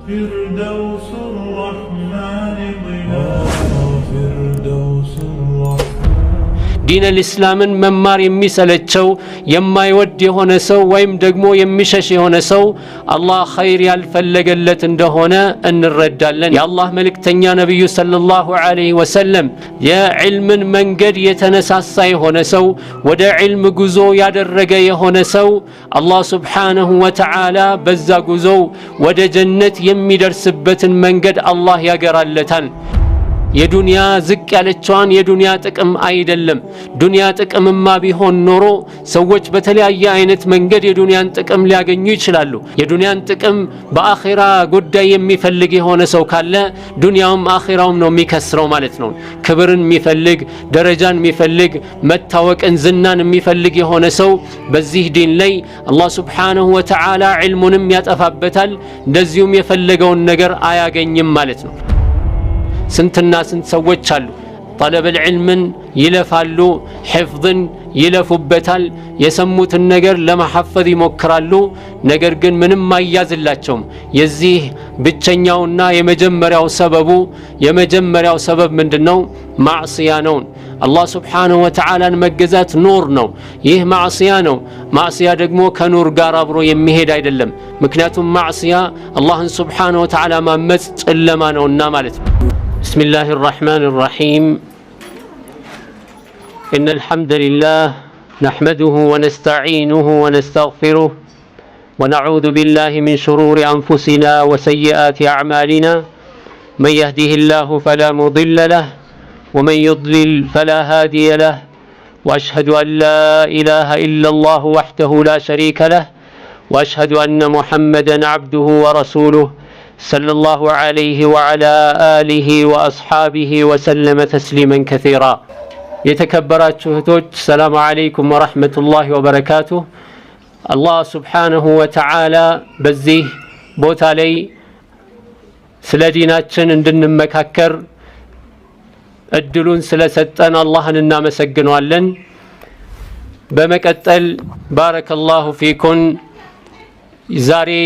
فردوس الرحمن فردوس الرحمن دين الإسلام ممار يمسلتشو يما يودي هنا سو ويم دقمو يمششي هنا سو الله خير يالفلق اللت عنده هنا أن الرد لن يا الله ملك تنيا نبي صلى الله عليه وسلم يا علم من قد يتنساسي هنا سو ودا علم قزو يادر رقي هنا سو الله سبحانه وتعالى بزا قزو ودا جنة يمي درسبت من قد الله يقرأ اللتان የዱንያ ዝቅ ያለችዋን የዱንያ ጥቅም አይደለም ዱንያ ጥቅምማ ቢሆን ኖሮ ሰዎች በተለያየ አይነት መንገድ የዱንያን ጥቅም ሊያገኙ ይችላሉ የዱንያን ጥቅም በአኺራ ጉዳይ የሚፈልግ የሆነ ሰው ካለ ዱንያውም አኺራውም ነው የሚከስረው ማለት ነው ክብርን የሚፈልግ ደረጃን የሚፈልግ መታወቅን ዝናን የሚፈልግ የሆነ ሰው በዚህ ዲን ላይ አላህ Subhanahu Wa Ta'ala ዒልሙንም ያጠፋበታል እንደዚሁም የፈለገውን ነገር አያገኝም ማለት ነው سنتنا سنت سوّت شالو طلب العلم يلفالو حفظن يلفوبتال يسموت النجر لما حفظ يمكرالو نجر جن من ما يازلاتهم يزيه بتشنياونا يمجمرياو سببو يمجمرياو سبب من دنو معصيانون الله سبحانه وتعالى مجزات نور نو يه معصيانو معصيا دقمو كنور قاربرو يمهد ايدلم مكنياتهم معصيا الله سبحانه وتعالى ما مست الا ما نونا مالت بسم الله الرحمن الرحيم إن الحمد لله نحمده ونستعينه ونستغفره ونعوذ بالله من شرور أنفسنا وسيئات أعمالنا من يهده الله فلا مضل له ومن يضلل فلا هادي له وأشهد أن لا إله إلا الله وحده لا شريك له وأشهد أن محمدا عبده ورسوله صلى الله عليه وعلى آله وأصحابه وسلم تسليما كثيرا يتكبرات شهدوج السلام عليكم ورحمة الله وبركاته الله سبحانه وتعالى بزيه بوت علي سلديناتشن اندن مكاكر الدلون سلستان الله اننا مسجنوا لن بمكتل بارك الله فيكم زاري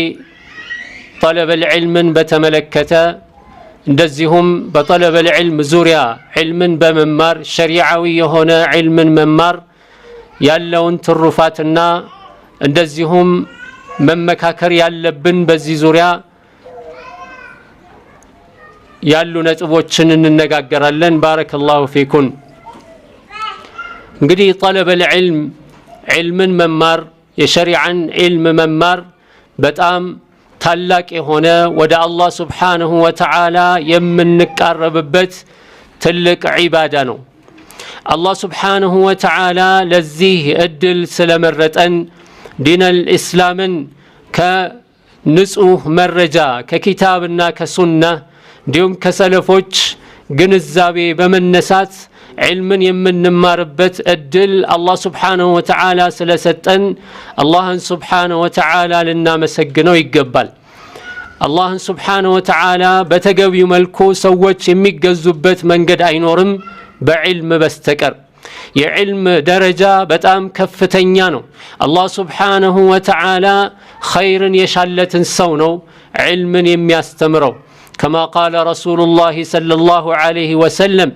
طلب العلم بتملكته እንደዚሁም በطلب العلم ዙሪያ علم በመማር ሸሪዓዊ የሆነ علم መማር ያለውን ትሩፋትና እንደዚሁም መመካከር ያለብን በዚህ ዙሪያ ያሉ ነጥቦችን እንነጋገራለን ባረከላሁ ፊኩም እንግዲህ طلب العلم علم መማር የሸሪዓን علم መማር በጣም ታላቅ የሆነ ወደ አላህ Subhanahu Wa Ta'ala የምንቀርብበት ትልቅ ዒባዳ ነው አላህ Subhanahu Wa Ta'ala ለዚህ እድል ስለመረጠን ዲነል ኢስላምን ከንጹህ መረጃ ከኪታብና ከሱና እንዲሁም ከሰለፎች ግንዛቤ በመነሳት علمن የምንማርበት እድል አላህ Subhanahu Wa Ta'ala ስለሰጠን አላህን Subhanahu Wa Ta'ala ልናመሰግነው ይገባል አላህን Subhanahu Wa Ta'ala በተገቢው መልኩ ሰዎች የሚገዙበት መንገድ አይኖርም በዕልም በስተቀር የዕልም ደረጃ በጣም ከፍተኛ ነው አላህ Subhanahu Wa Ta'ala ኸይርን የሻለትን ሰው ነው ዕልምን የሚያስተምረው كما قال رسول الله صلى الله عليه وسلم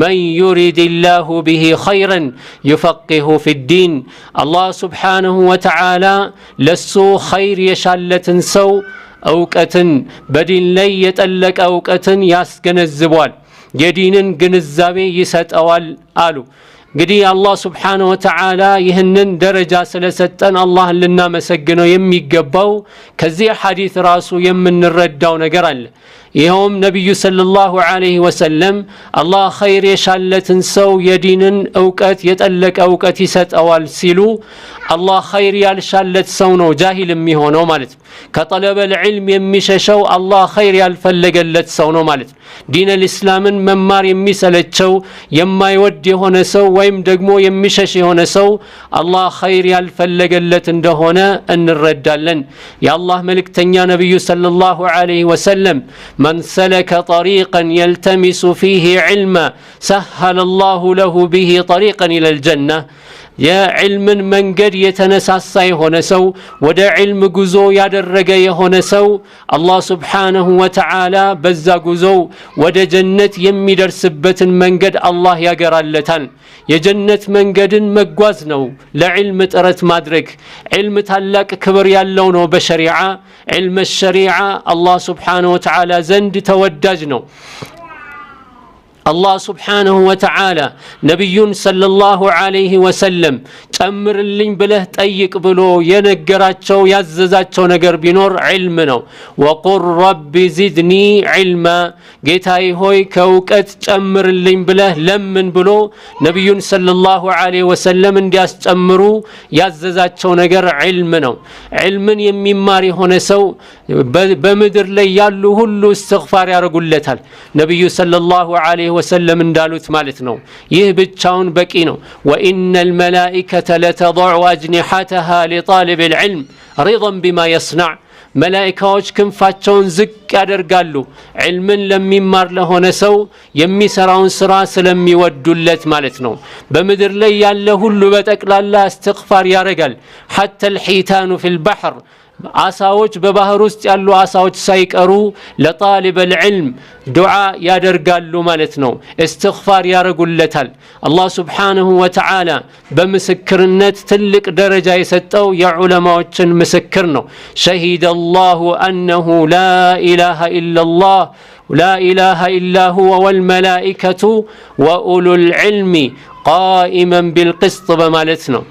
من يريد الله به خيرا يفقه في الدين الله سبحانه وتعالى لسو خير يشالتن سو أوقتن بدين لي يتألك أوقتن ياسجنزبوال يدينن جنزابي يسات أوال آلو قدي الله سبحانه وتعالى يهنن درجة سلستن الله لنا مسجنو يمي قبو كزي حديث راسو يمن الردو نقرال يوم نبي صلى الله عليه وسلم الله خير يشالتن سو يدينن أوقات يتألك أوقات يسات أوال سيلو الله خير يالشالت سونو جاهل ميهونو مالت كطلب العلم يمششو الله خير يالفلقلت سونو مالت دين الإسلام ممار يمسلتشو يما يودي هنا سو ويم دقمو يمششي هنا سو الله خير يالفلقلت عنده هنا أن الردالن يا الله ملك تنيا نبي صلى الله عليه وسلم من سلك طريقا يلتمس فيه علما سهل الله له به طريقا إلى الجنة የዕልምን መንገድ የተነሳሳ የሆነ ሰው ወደ ዕልም ጉዞ ያደረገ የሆነ ሰው አላህ ሱብሓነሁ ወተዓላ በዛ ጉዞው ወደ ጀነት የሚደርስበትን መንገድ አላህ ያገራለታል። የጀነት መንገድን መጓዝ ነው ለዕልም ጥረት ማድረግ። ዕልም ታላቅ ክብር ያለው ነው በሸሪዓ። ዕልም ሸሪዓ አላህ ሱብሓነሁ ወተዓላ ዘንድ ተወዳጅ ነው። አላህ ሱብሓነሁ ወተዓላ ነቢዩን ሰለላሁ ዐለይሂ ወሰለም ጨምርልኝ ብለህ ጠይቅ ብሎ የነገራቸው ያዘዛቸው ነገር ቢኖር ዕልም ነው። ወቁል ረቢ ዚድኒ ዒልማ፣ ጌታዬ ሆይ ከእውቀት ጨምርልኝ ብለህ ለምን ብሎ ነቢዩን ሰለላሁ ዐለይሂ ወሰለም እንዲያስጨምሩ ያዘዛቸው ነገር ዕልም ነው። ዕልምን የሚማር የሆነ ሰው በምድር ላይ ያሉ ሁሉ እስትግፋር ያደርጉለታል። ነቢዩ ሰለላሁ ዐለይሂ ወሰለም እንዳሉት ማለት ነው። ይህ ብቻውን በቂ ነው። ወኢነል መላኢከተ ለተضዑ አጅኒሐተሃ ሊጣሊብ ልዕልም ሪضን ቢማ የስናዕ፣ መላኢካዎች ክንፋቸውን ዝቅ ያደርጋሉ ዕልምን ለሚማር ለሆነ ሰው የሚሰራውን ስራ ስለሚወዱለት ማለት ነው። በምድር ላይ ያለ ሁሉ በጠቅላላ እስትግፋር ያደርጋል። ሐታ ልሒታኑ ፊ ልባሕር፣ አሳዎች በባህር ውስጥ ያሉ አሳዎች ሳይቀሩ ለጣሊብ ልዕልም ዱዓ ያደርጋሉ ማለት ነው። እስትግፋር ያደርጉለታል። አላህ ሱብሓነሁ ወተዓላ በምስክርነት ትልቅ ደረጃ የሰጠው የዑለማዎችን ምስክር ነው። ሸሂደ አላሁ አነሁ ላ ኢላሃ ኢላላህ ላ ኢላሃ ኢላ ሁወ ወልመላኢከቱ ወኡሉል ዒልሚ ቃኢመን ቢልቅስጥ በማለት ነው።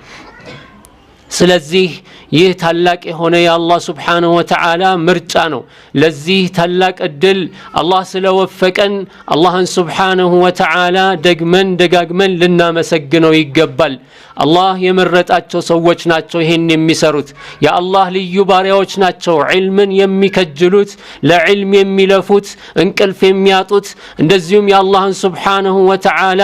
ስለዚህ ይህ ታላቅ የሆነ የአላህ ሱብሓነሁ ወተዓላ ምርጫ ነው። ለዚህ ታላቅ እድል አላህ ስለወፈቀን አላህን ሱብሓነሁ ወተዓላ ደግመን ደጋግመን ልናመሰግነው ይገባል። አላህ የመረጣቸው ሰዎች ናቸው ይህን የሚሰሩት። የአላህ ልዩ ባሪያዎች ናቸው ዕልምን የሚከጅሉት፣ ለዕልም የሚለፉት፣ እንቅልፍ የሚያጡት፣ እንደዚሁም የአላህን ሱብሓነሁ ወተዓላ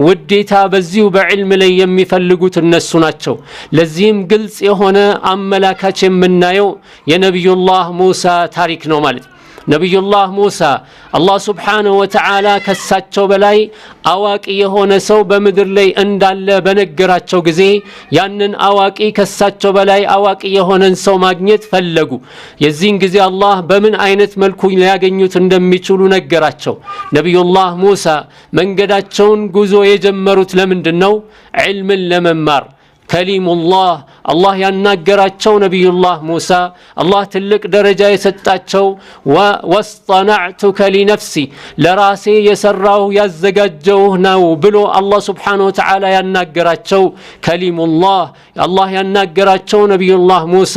ውዴታ በዚሁ በዕልም ላይ የሚፈልጉት እነሱ ናቸው። ለዚህም ግልጽ የሆነ አመላካች የምናየው የነቢዩላህ ሙሳ ታሪክ ነው ማለት ነው። ነቢዩላህ ሙሳ አላህ ሱብሓነሁ ወተዓላ ከሳቸው በላይ አዋቂ የሆነ ሰው በምድር ላይ እንዳለ በነገራቸው ጊዜ ያንን አዋቂ ከሳቸው በላይ አዋቂ የሆነን ሰው ማግኘት ፈለጉ። የዚህን ጊዜ አላህ በምን አይነት መልኩ ሊያገኙት እንደሚችሉ ነገራቸው። ነቢዩላህ ሙሳ መንገዳቸውን ጉዞ የጀመሩት ለምንድን ነው? ዕልምን ለመማር። ከሊሙላህ አላህ ያናገራቸው ነቢዩላህ ሙሳ አላህ ትልቅ ደረጃ የሰጣቸው ወስጠናዕቱከ ሊነፍሲ ለራሴ የሰራው ያዘጋጀውህ ነው ብሎ አላህ ሱብሓነሁ ወተዓላ ያናገራቸው ከሊሙላህ አላህ ያናገራቸው ነቢዩላህ ሙሳ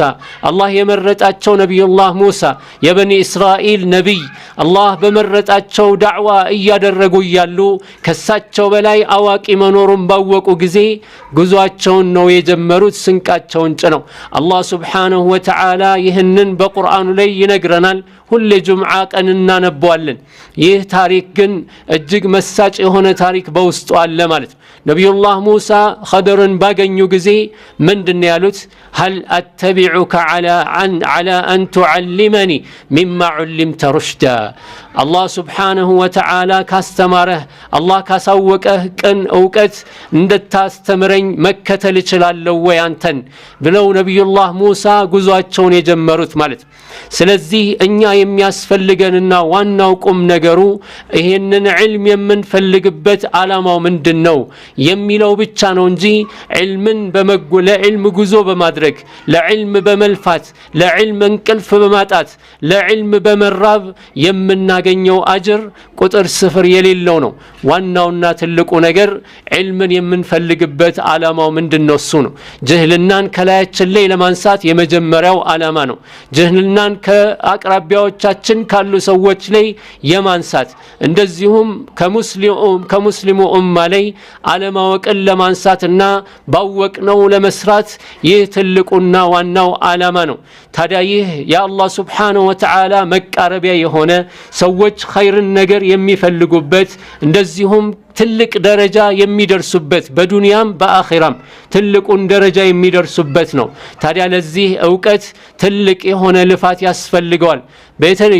አላህ የመረጣቸው ነቢዩላህ ሙሳ የበኒ እስራኤል ነቢይ አላህ በመረጣቸው ዳዕዋ እያደረጉ እያሉ ከሳቸው በላይ አዋቂ መኖሩን ባወቁ ጊዜ ጉዟቸውን ነው የጀመሩት። ስንቃቸውን ጭነው አላህ ሱብሓነሁ ወተዓላ ይህንን በቁርአኑ ላይ ይነግረናል። ሁሌ ጁምዓ ቀን እናነበዋለን። ይህ ታሪክ ግን እጅግ መሳጭ የሆነ ታሪክ በውስጡ አለ ማለት ነው። ነቢዩላህ ሙሳ ኸድርን ባገኙ ጊዜ ምንድን ያሉት? ሀል አተቢዑከ ዐላ አን ቱዐሊመኒ ሚማ ዑሊምተ ሩሽዳ፣ አላህ ሱብሓነሁ ወተዓላ ካስተማረህ አላህ ካሳወቀህ ቅን እውቀት እንድታስተምረኝ መከተል እችላለሁ ወይ አንተን ብለው ነቢዩላህ ሙሳ ጉዟቸውን የጀመሩት ማለት ነው። ስለዚህ እኛ የሚያስፈልገንና ዋናው ቁም ነገሩ ይሄንን ዕልም የምንፈልግበት ዓላማው ምንድን ነው የሚለው ብቻ ነው እንጂ ዕልምን ለዕልም ጉዞ በማድረግ ለዕልም በመልፋት ለዕልም እንቅልፍ በማጣት ለዕልም በመራብ የምናገኘው አጅር ቁጥር ስፍር የሌለው ነው። ዋናውና ትልቁ ነገር ዕልምን የምንፈልግበት ዓላማው ምንድን ነው? እሱ ነው። ጅህልናን ከላያችን ላይ ለማንሳት የመጀመሪያው ዓላማ ነው። ጅህልናን ከአቅራቢያዎቻችን ካሉ ሰዎች ላይ የማንሳት እንደዚሁም ከሙስሊሙ ኡማ ላይ አለማወቅን ለማንሳትና ባወቅነው ለመስራት ይህ ትልቁና ዋናው ዓላማ ነው። ታዲያ ይህ የአላህ ሱብሓነሁ ወተዓላ መቃረቢያ የሆነ ሰዎች ኸይርን ነገር የሚፈልጉበት እንደዚሁም ትልቅ ደረጃ የሚደርሱበት በዱንያም በአኺራም ትልቁን ደረጃ የሚደርሱበት ነው። ታዲያ ለዚህ ዕውቀት ትልቅ የሆነ ልፋት ያስፈልገዋል።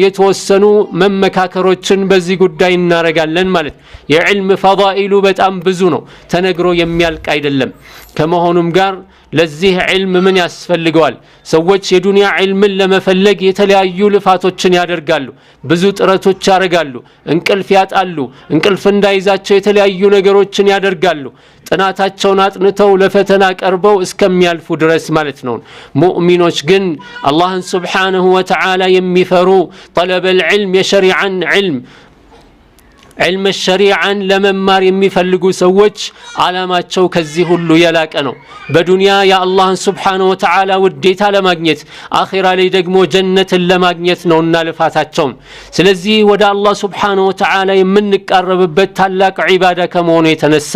የተወሰኑ መመካከሮችን በዚህ ጉዳይ እናረጋለን ማለት። የዕልም ፈዳኢሉ በጣም ብዙ ነው፣ ተነግሮ የሚያልቅ አይደለም። ከመሆኑም ጋር ለዚህ ዕልም ምን ያስፈልገዋል? ሰዎች የዱንያ ዕልምን ለመፈለግ የተለያዩ ልፋቶችን ያደርጋሉ፣ ብዙ ጥረቶች ያደርጋሉ፣ እንቅልፍ ያጣሉ፣ እንቅልፍ እንዳይዛቸው የተለያዩ ነገሮችን ያደርጋሉ። ጥናታቸውን አጥንተው ለፈተና ቀርበው እስከሚያልፉ ድረስ ማለት ነው። ሙእሚኖች ግን አላህን ሱብሓነሁ ወተዓላ የሚፈሩ ጠለበል ዒልም የሸሪዓን ዕልም ሸሪዓን ለመማር የሚፈልጉ ሰዎች ዓላማቸው ከዚህ ሁሉ የላቀ ነው። በዱንያ የአላህን ሱብሓነሁ ወተዓላ ውዴታ ለማግኘት አኺራ ላይ ደግሞ ጀነትን ለማግኘት ነውና ልፋታቸው። ስለዚህ ወደ አላህ ሱብሓነሁ ወተዓላ የምንቃረብበት ታላቅ ዒባዳ ከመሆኑ የተነሳ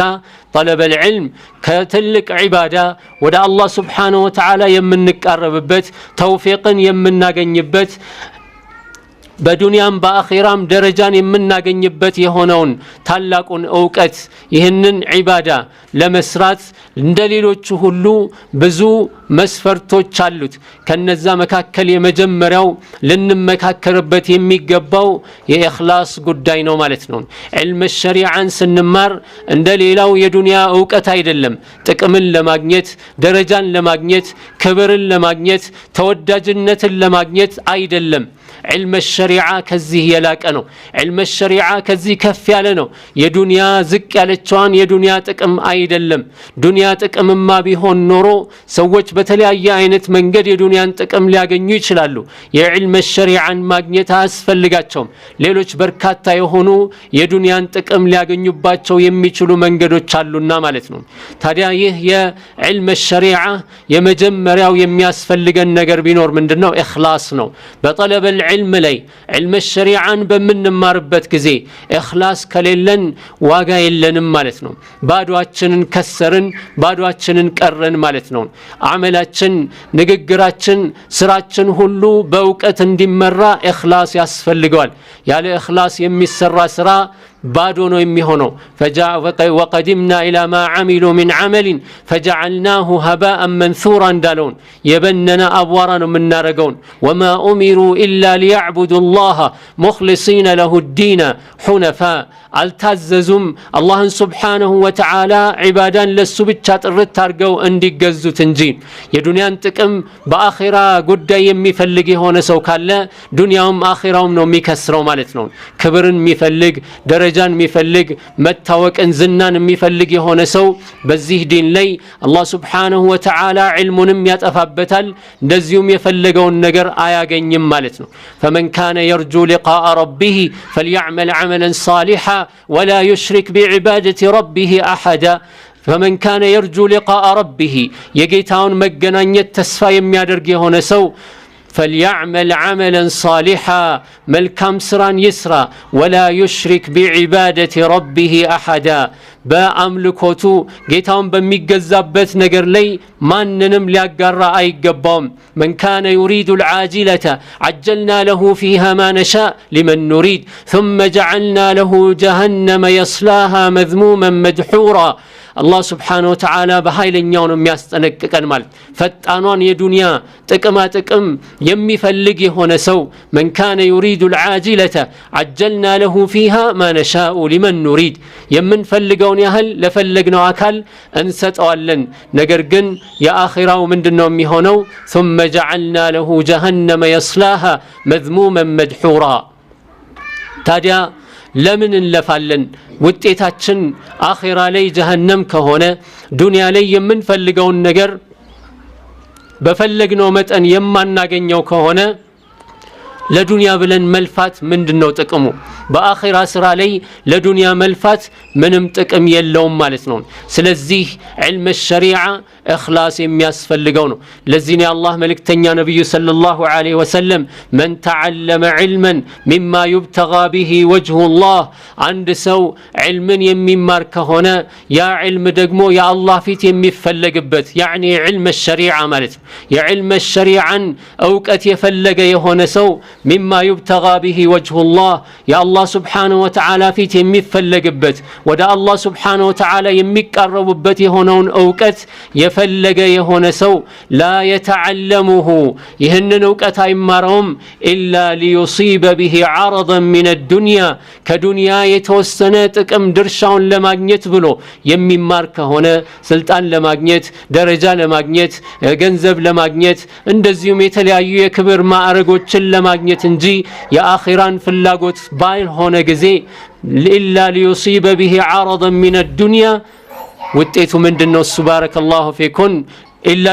ጠለበል ዒልም ከትልቅ ዒባዳ ወደ አላህ ሱብሓነሁ ወተዓላ የምንቃረብበት ተውፊቅን የምናገኝበት በዱንያም በአኺራም ደረጃን የምናገኝበት የሆነውን ታላቁን ዕውቀት ይህንን ዒባዳ ለመስራት እንደሌሎቹ ሁሉ ብዙ መስፈርቶች አሉት። ከነዛ መካከል የመጀመሪያው ልንመካከርበት የሚገባው የኢኽላስ ጉዳይ ነው ማለት ነው። ዕልም ሸሪዓን ስንማር እንደ ሌላው የዱንያ ዕውቀት አይደለም። ጥቅምን ለማግኘት፣ ደረጃን ለማግኘት፣ ክብርን ለማግኘት፣ ተወዳጅነትን ለማግኘት አይደለም። ዕልም ሸሪዓ ከዚህ የላቀ ነው። ዕልም ሸሪዓ ከዚህ ከፍ ያለ ነው። የዱንያ ዝቅ ያለችዋን የዱንያ ጥቅም አይደለም። ዱንያ ጥቅምማ ቢሆን ኖሮ ሰዎች በተለያየ አይነት መንገድ የዱንያን ጥቅም ሊያገኙ ይችላሉ። የዕልም ሸሪዓን ማግኘት አያስፈልጋቸውም። ሌሎች በርካታ የሆኑ የዱንያን ጥቅም ሊያገኙባቸው የሚችሉ መንገዶች አሉና ማለት ነው። ታዲያ ይህ የዕልም ሸሪዓ የመጀመሪያው የሚያስፈልገን ነገር ቢኖር ምንድነው? ኢኽላስ ነው። በጠለበል ዕልም ላይ ዕልም ሸሪዓን በምንማርበት ጊዜ ኢኽላስ ከሌለን ዋጋ የለንም ማለት ነው። ባዶአችንን ከሰርን፣ ባዶአችንን ቀረን ማለት ነው። አመላችን፣ ንግግራችን፣ ስራችን ሁሉ በእውቀት እንዲመራ ኢኽላስ ያስፈልገዋል። ያለ ኢኽላስ የሚሰራ ስራ ባዶ ነው የሚሆነው። ወቀዲምና ኢላ ማ ዓሚሉ ሚን ዓመሊን ፈጀዐልናሁ ሀባአን መንሱራ እንዳለውን የበነነ አቧራ ነው የምናረገውን። ወማ ኡሚሩ ኢላ ሊያዕቡዱ ላህ ሙኽሊሲነ ለሁ ዲነ ሑነፋ አልታዘዙም አላህን ሱብሓነሁ ወተዓላ ዒባዳን ለሱ ብቻ ጥርት አድርገው እንዲገዙት እንጂ። የዱንያን ጥቅም በአኺራ ጉዳይ የሚፈልግ የሆነ ሰው ካለ ዱንያውም አኺራውም ነው የሚከስረው ማለት ነው። ክብርን የሚፈልግ ደረጃን የሚፈልግ መታወቅን ዝናን የሚፈልግ የሆነ ሰው በዚህ ዲን ላይ አላህ ሱብሓነሁ ወተዓላ ዕልሙንም ያጠፋበታል፣ እንደዚሁም የፈለገውን ነገር አያገኝም ማለት ነው። ፈመን ካነ የርጁ ሊቃአ ረቢህ ፈልያዕመል ዐመለን ሳሊሓ ወላ ዩሽሪክ ቢዕባደቲ ረቢህ አሐዳ። ፈመን ካነ የርጁ ሊቃአ ረቢህ የጌታውን መገናኘት ተስፋ የሚያደርግ የሆነ ሰው ፈልያዕመል ዐመለን ሳሊሓ መልካም ስራን ይስራ፣ ወላ ዩሽሪክ ቢዕባደቲ ረቢህ አሐዳ በአምልኮቱ ጌታውን በሚገዛበት ነገር ላይ ማንንም ሊያጋራ አይገባውም። መን ካነ ዩሪዱ ልዓጅለተ ዓጀልና ለሁ ፊሃ ማ ነሻእ ሊመን ኑሪድ ثመ ጀዐልና ለሁ ጀሀነመ የስላሃ መዝሙመን መድሑራ። አላህ ስብሓነሁ ወተዓላ በኃይለኛው ነው የሚያስጠነቅቀን ማለት ፈጣኗን የዱንያ ጥቅማ ጥቅም የሚፈልግ የሆነ ሰው መን ካነ ዩሪዱ ልዓጅለተ ዓጀልና ለሁ ፊሃ ማ ነሻኡ ሊመን ኑሪድ የምንፈልገውን ያህል ለፈለግነው አካል እንሰጠዋለን። ነገር ግን የአኺራው ምንድነው የሚሆነው? ثመ ጀዐልና ለሁ ጀሀነመ የስላሃ መዝሙመን መድሑራ። ታዲያ ለምን እንለፋለን? ውጤታችን አኺራ ላይ ጀሀነም ከሆነ ዱንያ ላይ የምንፈልገውን ነገር በፈለግነው መጠን የማናገኘው ከሆነ ለዱንያ ብለን መልፋት ምንድነው ጥቅሙ? በአኺራ ስራ ላይ ለዱንያ መልፋት ምንም ጥቅም የለውም ማለት ነው። ስለዚህ ዕልም ሸሪዓ إخلاص የሚያስፈልገው ነው ለዚህ ነው የአላህ መልእክተኛ ነብዩ ሰለላሁ ዐለይሂ ወሰለም من تعلم علما مما يبتغى به وجه الله አንድ ሰው علምን የሚማር ከሆነ ያ علم ደግሞ የአላህ ፊት የሚፈለግበት يعني علم الشريعه ማለት የعلم الشريعه እውቀት የፈለገ የሆነ ሰው مما يبتغى به وجه الله يا الله سبحانه وتعالى ፊት የሚፈለግበት ወደ አላህ سبحانه وتعالى የሚቀርቡበት የሆነውን እውቀት የፈለገ የሆነ ሰው لا يتعلمه ይህንን እውቀት አይማረውም إلا ليصيب به عرضا من الدنيا ከዱንያ የተወሰነ ጥቅም ድርሻውን ለማግኘት ብሎ የሚማር ከሆነ ስልጣን ለማግኘት ደረጃ ለማግኘት ገንዘብ ለማግኘት እንደዚሁም የተለያዩ የክብር ማዕረጎችን ለማግኘት እንጂ የአኺራን ፍላጎት ባይሆነ ጊዜ إلا ليصيب به عرضا من الدنيا ውጤቱ ምንድነው ሱብሃነከላሁ ፊኩን إلا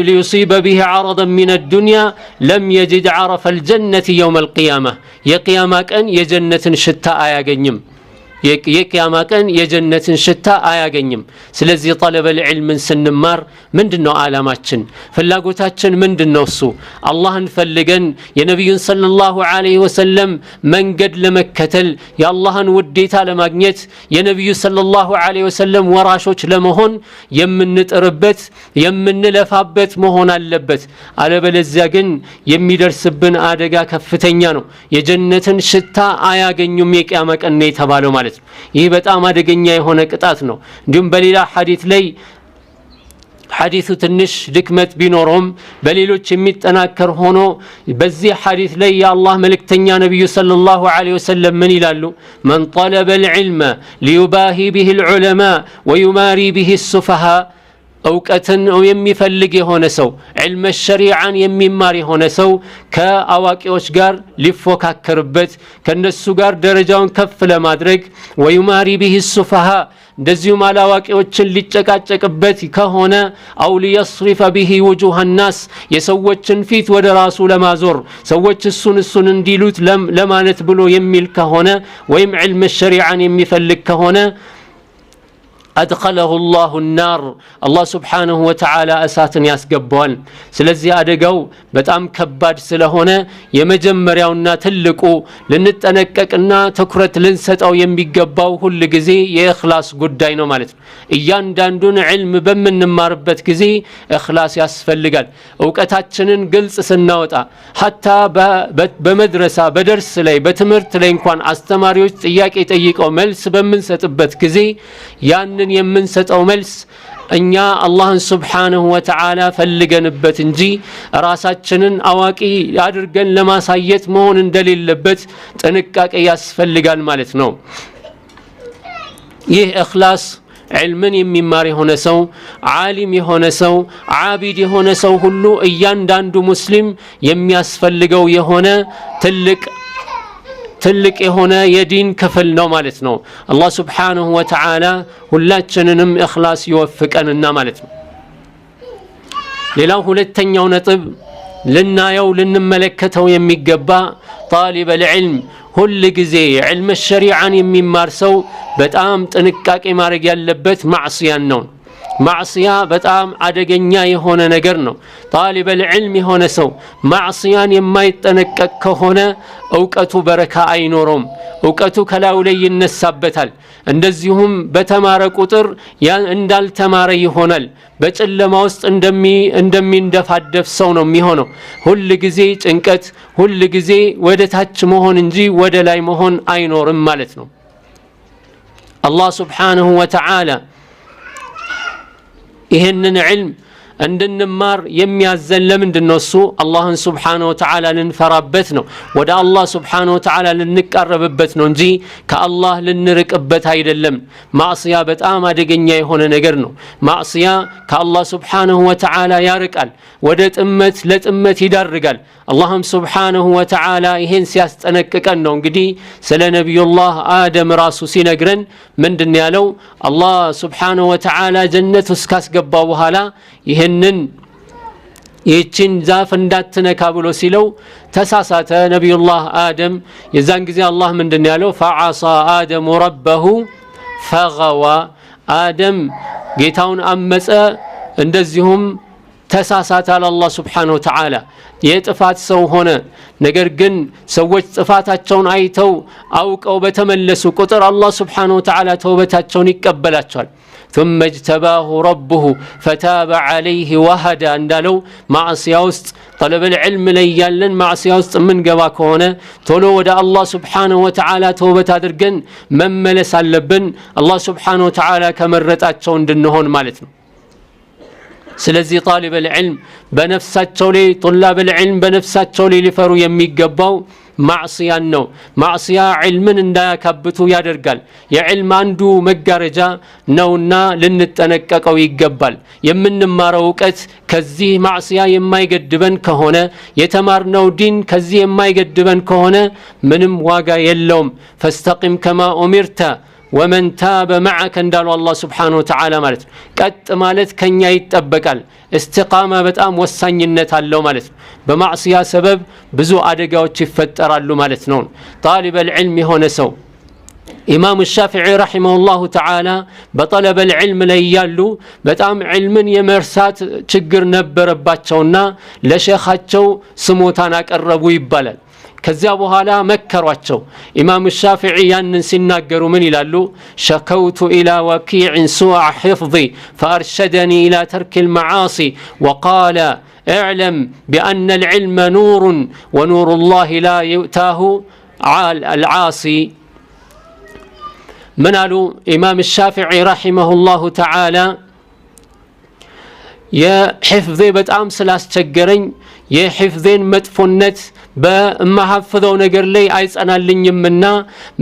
ليصيب به عرضا من الدنيا لم يجد عرف الجنة يوم القيامة يقيامة كان يجنة شتاء آياغنيم የቂያማ ቀን የጀነትን ሽታ አያገኝም ስለዚህ طلب العلم ስንማር ምንድነው ዓላማችን ፍላጎታችን ምንድነው እሱ አላህን ፈልገን የነብዩን ሰለላሁ ዐለይሂ ወሰለም መንገድ ለመከተል የአላህን ውዴታ ለማግኘት የነብዩ ሰለላሁ ዐለይሂ ወሰለም ወራሾች ለመሆን የምንጥርበት የምንለፋበት መሆን አለበት አለበለዚያ ግን የሚደርስብን አደጋ ከፍተኛ ነው የጀነትን ሽታ አያገኙም የቂያማ ቀን ነው የተባለው ማለት ይህ በጣም አደገኛ የሆነ ቅጣት ነው እንዲሁም በሌላ ሐዲስ ላይ ሐዲሱ ትንሽ ድክመት ቢኖርም በሌሎች የሚጠናከር ሆኖ በዚህ ሐዲስ ላይ የአላህ መልእክተኛ ነብዩ ሰለላሁ ዐለይሂ ወሰለም ምን ይላሉ من طلب العلم ليباهي به العلماء ويماري به السفهاء እውቀትን የሚፈልግ የሆነ ሰው علم الشريعة የሚማር የሆነ ሰው ከአዋቂዎች ጋር ሊፎካከርበት ከነሱ ጋር ደረጃውን ከፍ ለማድረግ ويماري به السفهاء እንደዚሁም አላዋቂዎችን ሊጨቃጨቅበት ከሆነ አው ሊيصرف به وجوه الناس የሰዎችን ፊት ወደ ራሱ ለማዞር ሰዎች እሱን እንዲሉት ለማለት ብሎ የሚል ከሆነ ወይም علم الشريعة የሚፈልግ ከሆነ أدخله الله النار الله سبحانه وتعالى أساتن ياسقبوان سلزي أدقو بتأم كباد سلهونا يمجمريونا تلقو لنتنككنا تكرت لنست أو ينبيقباو كل جزي يخلاص قدينو مالت إيان داندون علم بمن ماربت جزي إخلاص ياسفل لقال وكتاتشنن قلس سنوتا حتى بمدرسة بدرس لي بتمرت لينكوان أستماريوش إياك إتأييك أو ملس بمن ستبت جزي يعني የምንሰጠው መልስ እኛ አላህን Subhanahu Wa Ta'ala ፈልገንበት እንጂ ራሳችንን አዋቂ አድርገን ለማሳየት መሆን እንደሌለበት ጥንቃቄ ያስፈልጋል ማለት ነው ይህ ኢኽላስ علምን የሚማር የሆነ ሰው ዓሊም የሆነ ሰው ዓቢድ የሆነ ሰው ሁሉ እያንዳንዱ ሙስሊም የሚያስፈልገው የሆነ ትልቅ የሆነ የዲን ክፍል ነው ማለት ነው አላህ Subhanahu Wa Ta'ala ሁላችንንም ኢኽላስ ይወፍቀንና ማለት ነው ሌላው ሁለተኛው ነጥብ ልናየው ልንመለከተው የሚገባ طالب العلم ሁሉ ጊዜ علم الشريعة የሚማር ሰው በጣም ጥንቃቄ ማድረግ ያለበት ማዕሲያን ነው ማዕሲያ በጣም አደገኛ የሆነ ነገር ነው طالب العلم የሆነ ሰው ማዕሲያን የማይጠነቀቅ ከሆነ እውቀቱ በረካ አይኖርም እውቀቱ ከላው ላይ ይነሳበታል እንደዚሁም በተማረ ቁጥር እንዳልተማረ ይሆናል በጨለማ ውስጥ እንደሚንደፋደፍ ሰው ነው የሚሆነው ሁሉ ጊዜ ጭንቀት ሁሉ ጊዜ ወደ ታች መሆን እንጂ ወደ ላይ መሆን አይኖርም ማለት ነው አላህ Subhanahu Wa Ta'ala ይሄንን علم እንድንማር የሚያዘን ለምንድነው እሱ አላህን Subhanahu Wa Ta'ala ልንፈራበት ነው ወደ አላህ Subhanahu Wa Ta'ala ልንቀርብበት ነው እንጂ ከአላህ ልንርቅበት አይደለም ማዕሲያ በጣም አደገኛ የሆነ ነገር ነው ማዕሲያ ከአላህ Subhanahu Wa Ta'ala ያርቃል ወደ ለጥመት ይዳርጋል አላህም Subhanahu Wa Ta'ala ይሄን ሲያስጠነቅቀን ነው እንግዲህ ስለ ነብዩላህ አደም ራሱ ሲነግረን ምንድነው ያለው አላህ Subhanahu Wa Ta'ala ጀነት ውስጥ ካስገባው በኋላ ይሄንን ይህችን ዛፍ እንዳትነካ ብሎ ሲለው ተሳሳተ ነብዩላህ አደም የዛን ጊዜ አላህ ምንድነው ያለው فعصى آدم ربه فغوى አደም ጌታውን አመፀ እንደዚሁም ተሳሳተ አለ አላህ Subhanahu Wa Ta'ala የጥፋት ሰው ሆነ ነገር ግን ሰዎች ጥፋታቸውን አይተው አውቀው በተመለሱ ቁጥር አላህ Subhanahu Wa Ta'ala ተውበታቸውን ይቀበላቸዋል ثم اجتباه ربه فتاب عليه وهدى እንዳለው ማዕሲያ ውስጥ طلب العلم ላይ ያለን ማዕሲያ ውስጥ ምን ገባ ከሆነ ቶሎ ወደ አላህ Subhanahu Wa Ta'ala ተውበት አድርገን መመለስ አለብን አላህ Subhanahu Wa Ta'ala ከመረጣቸው እንድንሆን ማለት ነው ስለዚህ طالب العلم በነፍሳቸው ላይ طلاب العلم በነፍሳቸው ላይ ሊፈሩ የሚገባው ማዕሲያን ነው ማዕሲያ ዒልምን እንዳያካብቱ ያደርጋል የዒልም አንዱ መጋረጃ ነውና ልንጠነቀቀው ይገባል የምንማረው ዕውቀት ከዚህ ማዕሲያ የማይገድበን ከሆነ የተማርነው ዲን ከዚህ የማይገድበን ከሆነ ምንም ዋጋ የለውም فاستقم كما أمرت ومن تاب معك እንዳለው አላህ Subhanahu Wa Ta'ala ማለት ቀጥ ማለት ከኛ ይጠበቃል እስቲቃማ በጣም ወሳኝነት አለው ማለት በማዕሲያ ሰበብ ብዙ አደጋዎች ይፈጠራሉ ማለት ነው طالب العلم የሆነ ሰው ኢማም الشافعي رحمه الله تعالى በطلب العلم ላይ ያሉ በጣም ዒልምን የመርሳት ችግር ነበረባቸውና ለሼኻቸው ስሞታን አቀረቡ ይባላል ከዚያ በኋላ መከሯቸው ኢማም الشافعي ያንን ሲናገሩ ምን ይላሉ شكوت الى وكيع سوء حفظي فارشدني الى ترك المعاصي وقال اعلم بان العلم نور ونور الله لا يؤتاه العاصي من قالوا امام الشافعي رحمه الله تعالى يا حفظي በጣም ስላስቸገረኝ የሕፍዜን መጥፎነት በማሐፈዘው ነገር ላይ አይጸናልኝምና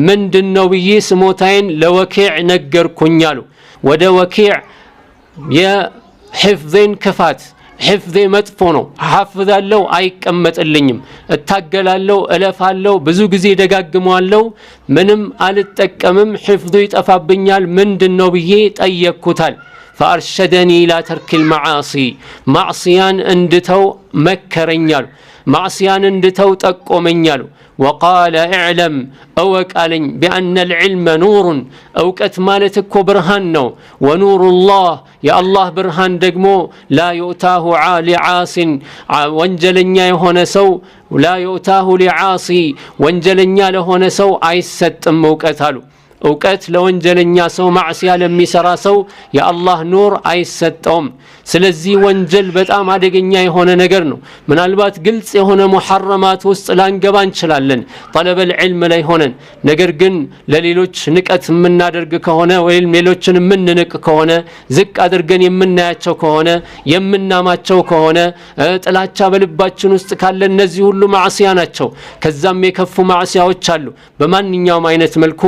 ምንድነው ብዬ ስሞታዬን ለወኪዕ ነገርኩኛሉ ወደ ወኪዕ የሕፍዜን ክፋት ሕፍዜ መጥፎ ነው ሐፍዛለሁ አይቀመጥልኝም እታገላለሁ እለፋለሁ ብዙ ጊዜ ደጋግመዋለሁ ምንም አልጠቀምም ሕፍዙ ይጠፋብኛል ምንድነው ብዬ ጠየቅኩታል فارشدني الى ترك المعاصي معصيان اندتو مكرنيال معصيان اندتو تقومنيال وقال اعلم اوقالن بان العلم نور اوقت مالتكو برهان نو ونور الله يا الله برهان دغمو لا يؤتاه لعاص وانجلنيا يهونه سو لا يؤتاه لعاصي وانجلنيا لهونه سو አይሰጥም اوقتالو እውቀት ለወንጀለኛ ሰው ማዕሲያ ለሚሰራ ሰው የአላህ ኑር አይሰጠውም ስለዚህ ወንጀል በጣም አደገኛ የሆነ ነገር ነው ምናልባት ግልጽ የሆነ ሙሐረማት ውስጥ ላንገባ እንችላለን طلب العلم ላይ ሆነን ነገር ግን ለሌሎች ንቀት የምናደርግ ከሆነ ወይም ሌሎችን የምንንቅ ከሆነ ዝቅ አድርገን የምናያቸው ከሆነ የምናማቸው ከሆነ ጥላቻ በልባችን ውስጥ ካለ እነዚህ ሁሉ ማዕሲያ ናቸው ከዛም የከፉ ማዕሲያዎች አሉ በማንኛውም አይነት መልኩ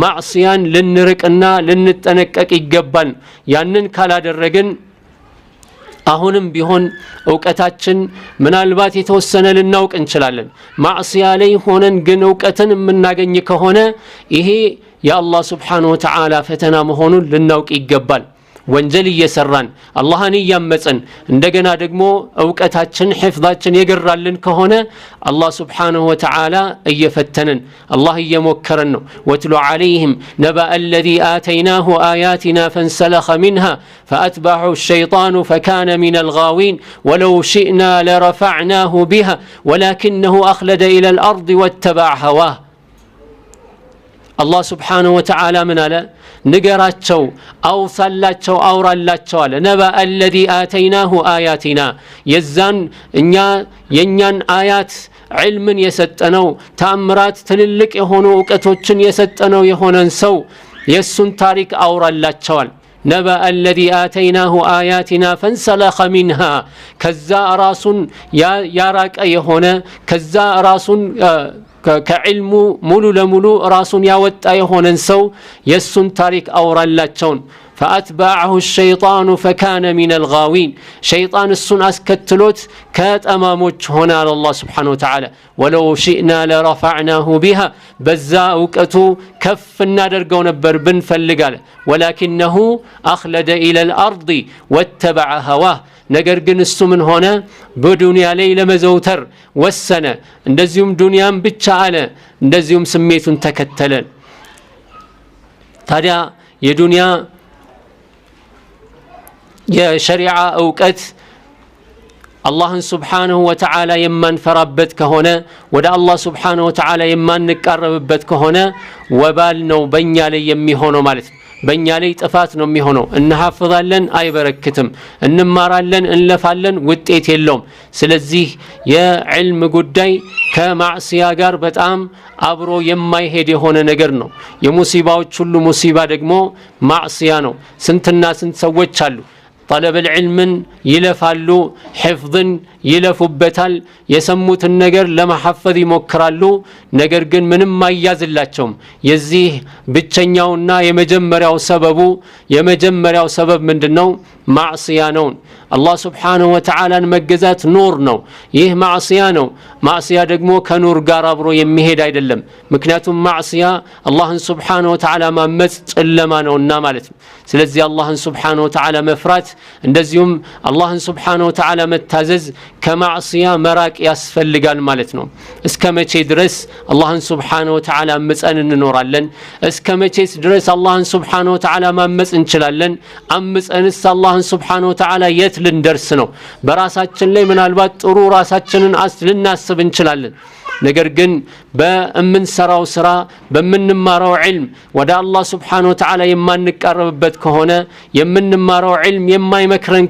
ማዕሲያን ልንርቅና ልንጠነቀቅ ይገባል ያንን ካላደረግን አሁንም ቢሆን ዕውቀታችን ምናልባት የተወሰነ ልናውቅ እንችላለን ማዕሲያ ላይ ሆነን ግን ዕውቀትን የምናገኝ ከሆነ ይሄ የአላህ Subhanahu Wa Ta'ala ፈተና መሆኑን ልናውቅ ይገባል ወንጀል እየሰራን አላህን እያመጽን እንደገና ደግሞ ዕውቀታችን ሕፍዛችን የገራልን ከሆነ አላህ Subhanahu Wa Ta'ala እየፈተነን አላህ እየሞከረን ነው ወትሉ عليهم نبأ الذي آتيناه آياتنا فانسلخ منها فأتبعه الشيطان فكان من الغاوين ولو شئنا لرفعناه بها ولكنه أخلد إلى الأرض واتبع هواه الله سبحانه وتعالى من على ንገራቸው አውሳላቸው አውራላቸው አለ ነባ الذي آتيناه آياتنا የዛን እኛ የኛን አያት ዒልምን የሰጠነው ተአምራት ትልልቅ የሆኑ ዕውቀቶችን የሰጠነው የሆነን ሰው የሱን ታሪክ አውራላቸዋል نبأ الذي آتيناه آياتنا فانسلخ منها كذا راسون يا راك يهونا كذا راسون ከዕልሙ ሙሉ ለሙሉ ራሱን ያወጣ የሆነን ሰው የሱን ታሪክ አውራላቸውን فأتبعه الشيطان فكان من الغاوين شيطان السن أسكتلوت كاتماموش هنا على الله سبحانه وتعالى ولو شئنا لرفعناه بها بزاؤكتو كف النادر قون بربن فاللقال ولكنه أخلد إلى الأرض واتبع هواه ነገር ግን እሱ ምን ሆነ በዱንያ ላይ ለመዘውተር ወሰነ እንደዚሁም ዱንያን ብቻ አለ እንደዚሁም ስሜቱን ተከተለ ታዲያ የዱንያ የሸሪዓ እውቀት አላህን ሱብሓነሁ ወተዓላ የማንፈራበት ከሆነ ወደ አላህ ሱብሓነሁ ወተዓላ የማንቃረብበት ከሆነ ወባል ነው በእኛ ላይ የሚሆነው ማለት ነው። በእኛ ላይ ጥፋት ነው የሚሆነው። እንሐፍዛለን አይበረክትም፣ እንማራለን እንለፋለን ውጤት የለውም። ስለዚህ የዕልም ጉዳይ ከማዕሲያ ጋር በጣም አብሮ የማይሄድ የሆነ ነገር ነው። የሙሲባዎች ሁሉ ሙሲባ ደግሞ ማዕሲያ ነው። ስንትና ስንት ሰዎች አሉ طلب العلم ይለፋሉ፣ ሕፍዝን ይለፉበታል፣ የሰሙትን ነገር ለማሐፈዝ ይሞክራሉ። ነገር ግን ምንም አይያዝላቸውም። የዚህ ብቸኛውና የመጀመሪያው ሰበብ ምንድነው? ማዕሲያ ነው። አላህ ሱብሓነሁ ወተዓላን መገዛት ኑር ነው። ይህ ማዕሲያ ነው። ማዕሲያ ደግሞ ከኑር ጋር አብሮ የሚሄድ አይደለም። ምክንያቱም ማዕሲያ አላህን ሱብሓነሁ ወተዓላ ማመጽ ጨለማ ነውና ማለት ነው። ስለዚህ አላህን ሱብሓነሁ ወተዓላ መፍራት እንደዚሁም አላህን ሱብሓነሁ ወተዓላ መታዘዝ ከማዕሲያ መራቅ ያስፈልጋል ማለት ነው። እስከ መቼ ድረስ አላህን ሱብሓነሁ ወተዓላ አምፀን እንኖራለን? እስከ መቼስ ድረስ አላህን ሱብሓነሁ ወተዓላ ማመጽ እንችላለን? አምፀንስ አላህን ሱብሓነሁ ወተዓላ የት ልንደርስ ነው? በራሳችን ላይ ምናልባት ጥሩ ራሳችንን ልናስብ እንችላለን። ነገር ግን በእምንሰራው ስራ በምንማረው ዒልም ወደ አላህ ሱብሓነሁ ወተዓላ የማንቃረብበት ከሆነ የምንማረው ዒልም የማይመክረን